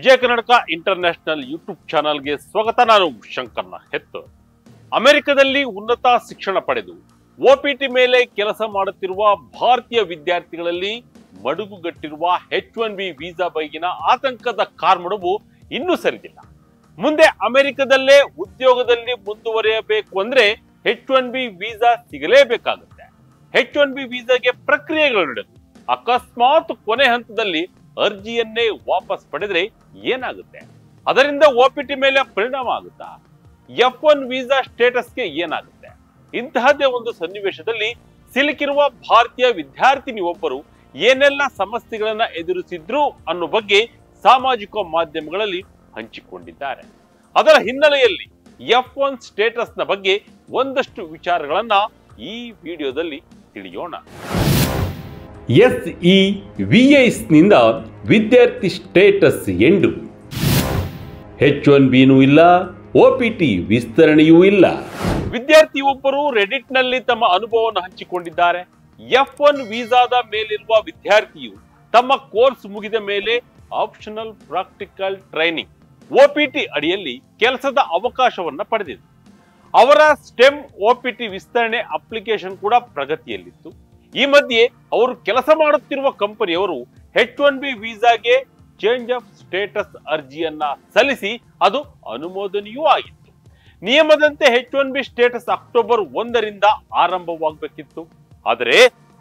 ವಿಜಯ Karnataka international YouTube ಚಾನಲ್ಗೆ ಸ್ವಾಗತ. ನಾನು ಶಂಕರ್ನ ಹೆತ್ತು. ಅಮೆರಿಕದಲ್ಲಿ ಉನ್ನತ ಶಿಕ್ಷಣ ಪಡೆದು OPT ಮೇಲೆ ಕೆಲಸ ಮಾಡುತ್ತಿರುವ ಭಾರತೀಯ ವಿದ್ಯಾರ್ಥಿಗಳಲ್ಲಿ ಮಡುಗುಗಟ್ಟಿರುವ H1B ವೀಸಾ ಬಗೆಗಿನ ಆತಂಕದ ಕಾರ್ಮಡವು ಇನ್ನೂ ಸರಿದಿಲ್ಲ. ಮುಂದೆ ಅಮೆರಿಕದಲ್ಲೇ ಉದ್ಯೋಗದಲ್ಲಿ ಮುಂದುವರಿಯಬೇಕು ಅಂದ್ರೆ H1B ವೀಸಾ ಸಿಗಲೇಬೇಕಾಗುತ್ತೆ. H1B ವೀಸಾಗೆ ಪ್ರಕ್ರಿಯೆಗಳು ನಡೆದು ಅಕಸ್ಮಾತ್ ಕೊನೆ ಹಂತದಲ್ಲಿ ಅರ್ಜಿಯನ್ನೇ ವಾಪಸ್ ಪಡೆದ್ರೆ ಏನಾಗುತ್ತೆ? ಅದರಿಂದ OPT ಮೇಲೆ ಪರಿಣಾಮ ಆಗುತ್ತಾ? F1 ವೀಸಾ ಸ್ಟೇಟಸ್ಗೆ ಏನಾಗುತ್ತೆ? ಇಂತಹದ್ದೇ ಒಂದು ಸನ್ನಿವೇಶದಲ್ಲಿ ಸಿಲುಕಿರುವ ಭಾರತೀಯ ವಿದ್ಯಾರ್ಥಿನಿ ಒಬ್ಬರು ಏನೆಲ್ಲ ಸಮಸ್ಯೆಗಳನ್ನ ಎದುರಿಸಿದ್ರು ಅನ್ನೋ ಬಗ್ಗೆ ಸಾಮಾಜಿಕ ಮಾಧ್ಯಮಗಳಲ್ಲಿ ಹಂಚಿಕೊಂಡಿದ್ದಾರೆ. ಅದರ ಹಿನ್ನೆಲೆಯಲ್ಲಿ F1 ಸ್ಟೇಟಸ್ ನ ಬಗ್ಗೆ ಒಂದಷ್ಟು ವಿಚಾರಗಳನ್ನ ಈ ವಿಡಿಯೋದಲ್ಲಿ ತಿಳಿಯೋಣ. SEVIS ನಿಂದ ವಿದ್ಯಾರ್ಥಿ ಸ್ಟೇಟಸ್ ಎಂಡು. H1B ನೂ ಇಲ್ಲ, OPT ವಿಸ್ತರಣೆಯೂ ಇಲ್ಲ. ವಿದ್ಯಾರ್ಥಿಯೊಬ್ಬರು ರೆಡಿಟ್ ನಲ್ಲಿ ತಮ್ಮ ಅನುಭವವನ್ನು ಹಂಚಿಕೊಂಡಿದ್ದಾರೆ. F1 ವೀಸಾದ ಮೇಲಿರುವ ವಿದ್ಯಾರ್ಥಿಯು ತಮ್ಮ ಕೋರ್ಸ್ ಮುಗಿದ ಮೇಲೆ ಆಪ್ಷನಲ್ ಪ್ರಾಕ್ಟಿಕಲ್ ಟ್ರೈನಿಂಗ್ OPT ಅಡಿಯಲ್ಲಿ ಕೆಲಸದ ಅವಕಾಶವನ್ನ ಪಡೆದಿದೆ. ಅವರ ಸ್ಟೆಮ್ OPT ವಿಸ್ತರಣೆ ಅಪ್ಲಿಕೇಶನ್ ಕೂಡ ಪ್ರಗತಿಯಲ್ಲಿತ್ತು. ಈ ಮಧ್ಯೆ ಅವರು ಕೆಲಸ ಮಾಡುತ್ತಿರುವ ಕಂಪನಿಯವರು H1B ವೀಸಾಗೆ ಚೇಂಜ್ ಆಫ್ ಸ್ಟೇಟಸ್ ಅರ್ಜಿಯನ್ನ ಸಲ್ಲಿಸಿ ಅದು ಅನುಮೋದನೆಯೂ ಆಗಿತ್ತು. ನಿಯಮದಂತೆ H1B ಸ್ಟೇಟಸ್ ಅಕ್ಟೋಬರ್ 1ರಿಂದ ಆರಂಭವಾಗಬೇಕಿತ್ತು. ಆದರೆ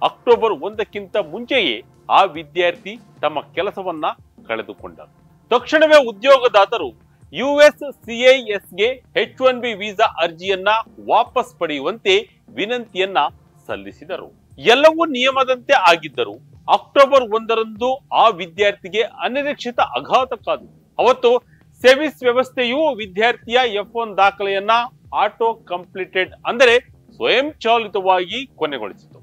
ಅಕ್ಟೋಬರ್ 1ಕ್ಕಿಂತ ಮುಂಚೆಯೇ ಆ ವಿದ್ಯಾರ್ಥಿ ತಮ್ಮ ಕೆಲಸವನ್ನ ಕಳೆದುಕೊಂಡರು. ತಕ್ಷಣವೇ ಉದ್ಯೋಗದಾತರು USCISಗೆ H1B ವೀಸಾ ಅರ್ಜಿಯನ್ನ ವಾಪಸ್ ಪಡೆಯುವಂತೆ ವಿನಂತಿಯನ್ನ ಸಲ್ಲಿಸಿದರು. ಎಲ್ಲವೂ ನಿಯಮದಂತೆ ಆಗಿದ್ದರು. ಅಕ್ಟೋಬರ್ 1ರಂದು ಆ ವಿದ್ಯಾರ್ಥಿಗೆ ಅನಿರೀಕ್ಷಿತ ಆಘಾತ ಕಾದಿತು. ಅವತ್ತು ಸೆವಿಸ್ ವ್ಯವಸ್ಥೆಯು ವಿದ್ಯಾರ್ಥಿಯ F1 ದಾಖಲೆಯನ್ನ ಆಟೋ ಕಂಪ್ಲೀಟೆಡ್ ಅಂದರೆ ಸ್ವಯಂ ಚಾಲಿತವಾಗಿ ಕೊನೆಗೊಳಿಸಿತು.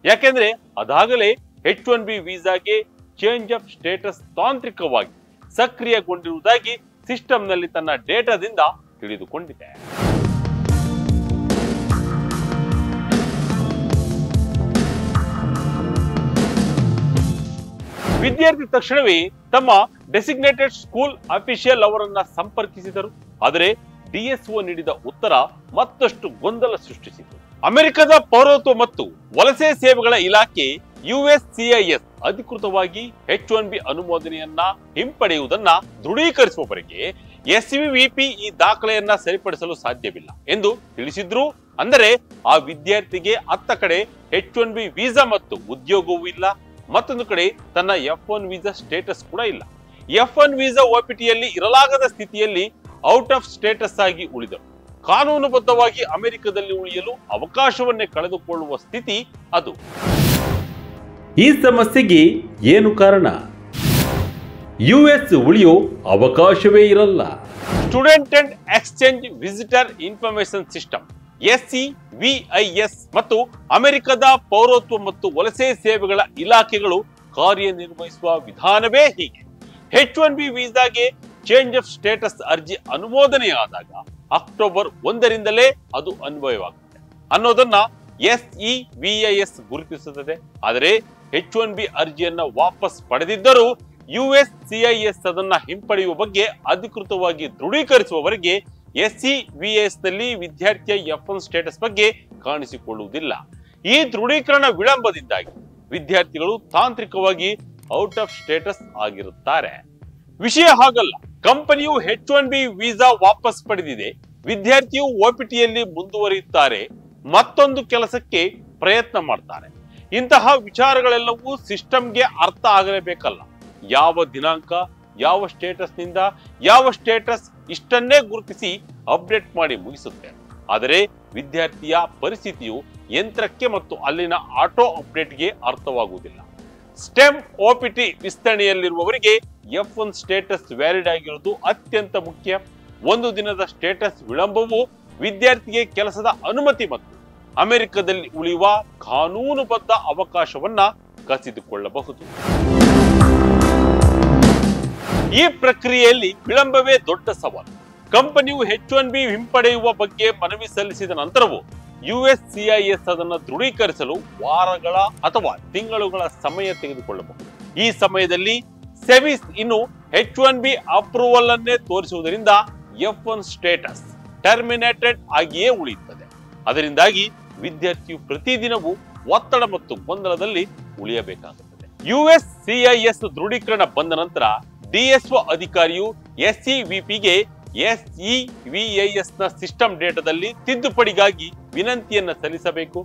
ಯಾಕೆಂದ್ರೆ ಅದಾಗಲೇ H1B ವೀಸಾಗೆ ಚೇಂಜ್ ಆಫ್ ಸ್ಟೇಟಸ್ ತಾಂತ್ರಿಕವಾಗಿ ಸಕ್ರಿಯಗೊಂಡಿರುವುದಾಗಿ ಸಿಸ್ಟಂನಲ್ಲಿ ತನ್ನ ಡೇಟಾದಿಂದ ತಿಳಿದುಕೊಂಡಿದೆ. ವಿದ್ಯಾರ್ಥಿ ತಕ್ಷಣವೇ ತಮ್ಮ ಡೆಸಿಗ್ನೇಟೆಡ್ ಸ್ಕೂಲ್ ಅಫಿಷಿಯಲ್ ಅವರನ್ನ ಸಂಪರ್ಕಿಸಿದರು. ಆದರೆ DSO ನೀಡಿದ ಉತ್ತರ ಮತ್ತಷ್ಟು ಗೊಂದಲ ಸೃಷ್ಟಿಸಿತು. ಅಮೆರಿಕದ ಪೌರತ್ವ ಮತ್ತು ವಲಸೆ ಸೇವೆಗಳ ಇಲಾಖೆ USCIS ಅಧಿಕೃತವಾಗಿ H1B ಅನುಮೋದನೆಯನ್ನ ಹಿಂಪಡೆಯುವುದನ್ನ ದೃಢೀಕರಿಸುವವರೆಗೆ SVVP ಈ ದಾಖಲೆಯನ್ನ ಸರಿಪಡಿಸಲು ಸಾಧ್ಯವಿಲ್ಲ ಎಂದು ತಿಳಿಸಿದ್ರು. ಅಂದರೆ ಆ ವಿದ್ಯಾರ್ಥಿಗೆ ಅತ್ತ ಕಡೆ H1B ವೀಸಾ ಮತ್ತು ಉದ್ಯೋಗವೂ ಇಲ್ಲ, ಮತ್ತೊಂದು ಕಡೆ ತನ್ನ F1 ವೀಸಾ ಸ್ಟೇಟಸ್ ಕೂಡ ಇಲ್ಲ. F1 ವೀಸಾ OPTಯಲ್ಲಿ ಇರಲಾಗದ ಸ್ಥಿತಿಯಲ್ಲಿ ಔಟ್ ಆಫ್ ಸ್ಟೇಟಸ್ ಆಗಿ ಉಳಿದರು. ಕಾನೂನುಬದ್ಧವಾಗಿ ಅಮೆರಿಕದಲ್ಲಿ ಉಳಿಯಲು ಅವಕಾಶವನ್ನೇ ಕಳೆದುಕೊಳ್ಳುವ ಸ್ಥಿತಿ ಅದು. ಈ ಸಮಸ್ಯೆಗೆ ಏನು ಕಾರಣ? US ಉಳಿಯೋ ಅವಕಾಶವೇ ಇರಲ್ಲ. Student and exchange visitor information system SEVIS ಮತ್ತು ಅಮೆರಿಕದ ಪೌರತ್ವ ಮತ್ತು ವಲಸೆ ಸೇವೆಗಳ ಇಲಾಖೆಗಳು ಕಾರ್ಯನಿರ್ವಹಿಸುವ ವಿಧಾನವೇ ಹೀಗೆ. H1B ವೀಸಾಗೆ ಚೇಂಜ್ ಆಫ್ ಸ್ಟೇಟಸ್ ಅರ್ಜಿ ಅನುಮೋದನೆಯಾದಾಗ ಅಕ್ಟೋಬರ್ 1ರಿಂದಲೇ ಅದು ಅನ್ವಯವಾಗುತ್ತೆ ಅನ್ನೋದನ್ನ SEVIS ಗುರುತಿಸುತ್ತದೆ. ಆದರೆ H1B ಅರ್ಜಿಯನ್ನ ವಾಪಸ್ ಪಡೆದಿದ್ದರೂ USCIS ಅದನ್ನ ಹಿಂಪಡೆಯುವ ಬಗ್ಗೆ ಅಧಿಕೃತವಾಗಿ ದೃಢೀಕರಿಸುವವರೆಗೆ SEVIS ನಲ್ಲಿ ವಿದ್ಯಾರ್ಥಿಯ F1 ಸ್ಟೇಟಸ್ ಬಗ್ಗೆ ಕಾಣಿಸಿಕೊಳ್ಳುವುದಿಲ್ಲ. ಈ ದೃಢೀಕರಣ ವಿಳಂಬದಿಂದಾಗಿ ವಿದ್ಯಾರ್ಥಿಗಳು ತಾಂತ್ರಿಕವಾಗಿ ಔಟ್ ಆಫ್ ಸ್ಟೇಟಸ್ ಆಗಿರುತ್ತಾರೆ. ವಿಷಯ ಹಾಗಲ್ಲ. ಕಂಪನಿಯು H1B ವೀಸಾ ವಾಪಸ್ ಪಡೆದಿದೆ, ವಿದ್ಯಾರ್ಥಿಯು OPTಯಲ್ಲಿ ಮುಂದುವರಿಯುತ್ತಾರೆ, ಮತ್ತೊಂದು ಕೆಲಸಕ್ಕೆ ಪ್ರಯತ್ನ ಮಾಡ್ತಾರೆ. ಇಂತಹ ವಿಚಾರಗಳೆಲ್ಲವೂ ಸಿಸ್ಟಮ್ಗೆ ಅರ್ಥ ಆಗಲೇಬೇಕಲ್ಲ. ಯಾವ ದಿನಾಂಕ, ಯಾವ ಸ್ಟೇಟಸ್ ನಿಂದ ಯಾವ ಸ್ಟೇಟಸ್ ಇಷ್ಟನ್ನೇ ಗುರುತಿಸಿ ಅಪ್ಡೇಟ್ ಮಾಡಿ ಮುಗಿಸುತ್ತೆ. ಆದರೆ ವಿದ್ಯಾರ್ಥಿಯ ಪರಿಸ್ಥಿತಿಯು ಯಂತ್ರಕ್ಕೆ ಮತ್ತು ಅಲ್ಲಿನ ಆಟೋ ಅಪ್ಡೇಟ್ಗೆ ಅರ್ಥವಾಗುವುದಿಲ್ಲ. Stem OPT ವಿಸ್ತರಣೆಯಲ್ಲಿರುವವರಿಗೆ F1 status valid ಆಗಿರುವುದು ಅತ್ಯಂತ ಮುಖ್ಯ. ಒಂದು ದಿನದ ಸ್ಟೇಟಸ್ ವಿಳಂಬವು ವಿದ್ಯಾರ್ಥಿಗೆ ಕೆಲಸದ ಅನುಮತಿ ಮತ್ತು ಅಮೆರಿಕದಲ್ಲಿ ಉಳಿಯುವ ಕಾನೂನುಬದ್ಧ ಅವಕಾಶವನ್ನ ಕಸಿದುಕೊಳ್ಳಬಹುದು. ಈ ಪ್ರಕ್ರಿಯೆಯಲ್ಲಿ ವಿಳಂಬವೇ ದೊಡ್ಡ ಸವಾಲು. ಕಂಪನಿಯು H1B ಹಿಂಪಡೆಯುವ ಬಗ್ಗೆ ಮನವಿ ಸಲ್ಲಿಸಿದ ನಂತರವೂ USCIS ಅದನ್ನು ದೃಢೀಕರಿಸಲು ವಾರಗಳ ಅಥವಾ ತಿಂಗಳುಗಳ ಸಮಯ ತೆಗೆದುಕೊಳ್ಳಬಹುದು. ಈ ಸಮಯದಲ್ಲಿ ಸೆವಿಸ್ ಇನ್ನು H1B ಅಪ್ರೂವಲ್ ಅನ್ನೇ ತೋರಿಸುವುದರಿಂದ F1 ಸ್ಟೇಟಸ್ ಟರ್ಮಿನೇಟೆಡ್ ಆಗಿಯೇ ಉಳಿಯುತ್ತದೆ. ಅದರಿಂದಾಗಿ ವಿದ್ಯಾರ್ಥಿಯು ಪ್ರತಿದಿನವೂ ಒತ್ತಡ ಮತ್ತು ಗೊಂದಲದಲ್ಲಿ ಉಳಿಯಬೇಕಾಗುತ್ತದೆ. USCIS ದೃಢೀಕರಣ ಬಂದ ನಂತರ DSO ಅಧಿಕಾರಿಯು SEVPಗೆ SEVIS ನ ಸಿಸ್ಟಮ್ ಡೇಟಾದಲ್ಲಿ ತಿದ್ದುಪಡಿಗಾಗಿ ವಿನಂತಿಯನ್ನ ಸಲ್ಲಿಸಬೇಕು.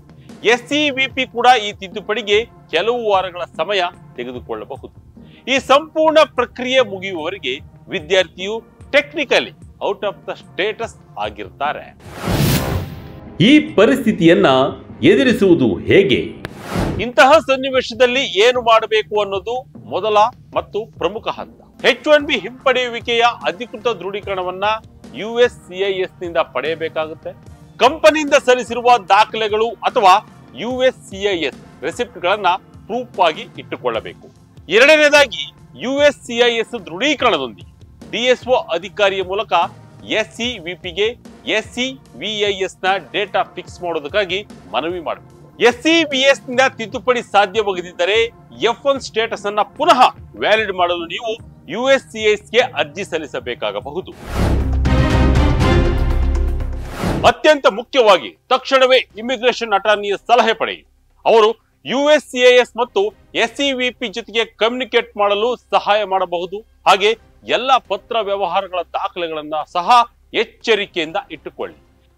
SEVP ಕೂಡ ಈ ತಿದ್ದುಪಡಿಗೆ ಕೆಲವು ವಾರಗಳ ಸಮಯ ತೆಗೆದುಕೊಳ್ಳಬಹುದು. ಈ ಸಂಪೂರ್ಣ ಪ್ರಕ್ರಿಯೆ ಮುಗಿಯುವವರೆಗೆ ವಿದ್ಯಾರ್ಥಿಯು technically out of the status ಆಗಿರ್ತಾರೆ. ಈ ಪರಿಸ್ಥಿತಿಯನ್ನ ಎದುರಿಸುವುದು ಹೇಗೆ? ಇಂತಹ ಸನ್ನಿವೇಶದಲ್ಲಿ ಏನು ಮಾಡಬೇಕು ಅನ್ನೋದು ಮೊದಲ ಮತ್ತು ಪ್ರಮುಖ ಹಂತ. H1B ಹಿಂಪಡೆಯುವಿಕೆಯ ಅಧಿಕೃತ ದೃಢೀಕರಣವನ್ನ USCIS ನಿಂದ ಪಡೆಯಬೇಕಾಗುತ್ತೆ. ಕಂಪನಿಯಿಂದ ಸಲ್ಲಿಸಿರುವ ದಾಖಲೆಗಳು ಅಥವಾ USCIS ರೆಸಿಪ್ಟ್ ಗಳನ್ನ ಪ್ರೂಫ್ ಆಗಿ ಇಟ್ಟುಕೊಳ್ಳಬೇಕು. ಎರಡನೇದಾಗಿ USCIS ದೃಢೀಕರಣದೊಂದಿಗೆ DSO ಅಧಿಕಾರಿಯ ಮೂಲಕ SEVPಗೆ SEVIS ನ ಡೇಟಾ ಫಿಕ್ಸ್ ಮಾಡೋದಕ್ಕಾಗಿ ಮನವಿ ಮಾಡಬೇಕು. SEVIS ನಿಂದ ತಿದ್ದುಪಡಿ ಸಾಧ್ಯವಾಗದಿದ್ದರೆ F1 ಸ್ಟೇಟಸ್ ಅನ್ನ ಪುನಃ ವ್ಯಾಲಿಡ್ ಮಾಡಲು ನೀವು USCISಗೆ ಅರ್ಜಿ ಸಲ್ಲಿಸಬೇಕಾಗಬಹುದು. ಅತ್ಯಂತ ಮುಖ್ಯವಾಗಿ ತಕ್ಷಣವೇ ಇಮಿಗ್ರೇಷನ್ ಅಟಾರ್ನಿಯ ಸಲಹೆ ಪಡೆಯಿರಿ. ಅವರು USCIS ಮತ್ತು SEVP ಜೊತೆಗೆ ಕಮ್ಯುನಿಕೇಟ್ ಮಾಡಲು ಸಹಾಯ ಮಾಡಬಹುದು. ಹಾಗೆ ಎಲ್ಲ ಪತ್ರ ವ್ಯವಹಾರಗಳ ದಾಖಲೆಗಳನ್ನ ಸಹ ಎಚ್ಚರಿಕೆಯಿಂದ ಇಟ್ಟುಕೊಳ್ಳಿ.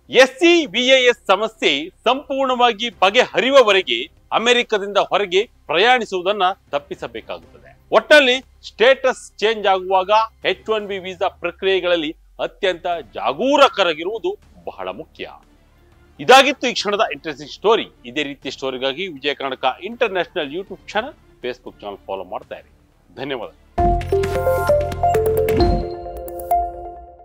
SEVIS ಸಮಸ್ಯೆ ಸಂಪೂರ್ಣವಾಗಿ ಬಗೆಹರಿಯುವವರೆಗೆ ಅಮೆರಿಕದಿಂದ ಹೊರಗೆ ಪ್ರಯಾಣಿಸುವುದನ್ನ ತಪ್ಪಿಸಬೇಕಾಗುತ್ತದೆ. ಒಟ್ಟಿನಲ್ಲಿ ಸ್ಟೇಟಸ್ ಚೇಂಜ್ ಆಗುವಾಗ H1B ವೀಸಾ ಪ್ರಕ್ರಿಯೆಗಳಲ್ಲಿ ಅತ್ಯಂತ ಜಾಗರೂಕರಾಗಿರುವುದು ಬಹಳ ಮುಖ್ಯ. ಇದಾಗಿತ್ತು ಈ ಕ್ಷಣದ ಇಂಟ್ರೆಸ್ಟಿಂಗ್ ಸ್ಟೋರಿ. ಇದೇ ರೀತಿಯ ಸ್ಟೋರಿಗಾಗಿ Vijaya Karnataka international YouTube channel, Facebook channel follow ಮಾಡ್ತಾ ಇರಿ. ಧನ್ಯವಾದ.